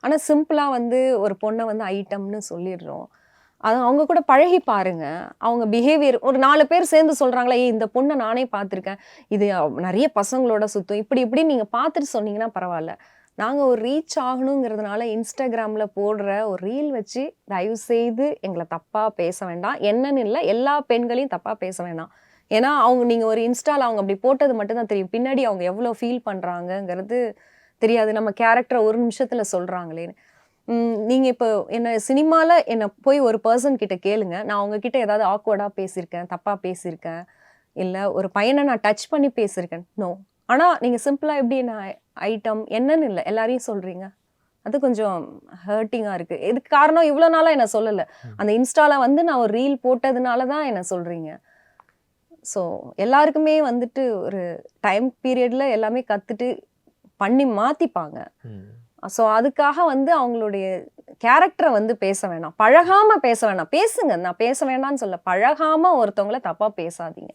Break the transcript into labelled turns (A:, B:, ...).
A: ஆனா சிம்பிளா வந்து ஒரு பொண்ண வந்து ஐட்டம்னு சொல்லிடுறோம். அது அவங்க கூட பழகி பாருங்க. அவங்க பிஹேவியர் ஒரு 4 பேர் சேர்ந்து சொல்றாங்களா, "ஏய் இந்த பொண்ண நானே பார்த்துருக்கேன். இது நெறைய பசங்களோட சுத்தும்." இப்படி இப்படின்னு நீங்க பார்த்துட்டு சொன்னீங்கன்னா பரவால்ல. நாங்க ஒரு ரீச் ஆகணுங்கிறதுனால Instagramல போடுற ஒரு ரீல் வச்சு தயவு செய்து எங்கள தப்பா பேச வேண்டாம். என்னன்னு இல்ல, எல்லா பெண்களையும் தப்பா பேச வேண்டாம். ஏன்னா, நீங்க ஒரு இன்ஸ்டால அவங்க அப்படி போட்டது மட்டும் தான் தெரியும். பின்னாடி அவங்க எவ்வளோ ஃபீல் பண்றாங்கங்கிறது தெரியாது. நம்ம கேரக்டர ஒரு நிமிஷத்துல சொல்றாங்களேன்னு. நீங்க இப்போ சினிமால போய் ஒரு பெர்சன் கிட்ட கேளுங்க. நான் அவங்க கிட்ட ஏதாவது ஆக்வர்டா பேசியிருக்கேன், தப்பா பேசியிருக்கேன், இல்ல ஒரு பையன நான் டச் பண்ணி பேசியிருக்கேன். நோ. ஆனா நீங்க சிம்பிளா எப்படி நான் ஐட்டம் என்னன்னு இல்ல, எல்லாரையும் சொல்றீங்க. அது கொஞ்சம் ஹர்ட்டிங்கா இருக்கு. இதுக்கு காரணம் இவ்வளோ நாளா என்ன சொல்லல. அந்த இன்ஸ்டால வந்து நான் ஒரு ரீல் போட்டதுனால தான் என்ன சொல்றீங்க. ஸோ எல்லாருக்குமே வந்துட்டு ஒரு டைம் பீரியட்ல எல்லாமே கத்துட்டு பண்ணி மாத்திப்பாங்க. ஸோ அதுக்காக வந்து அவங்களுடைய கேரக்டர வந்து பேச வேணாம். பழகாம பேச வேணாம். பேசுங்க. நான் பேச வேண்டான்னு சொல்லல. பழகாம ஒருத்தவங்கள தப்பா பேசாதீங்க.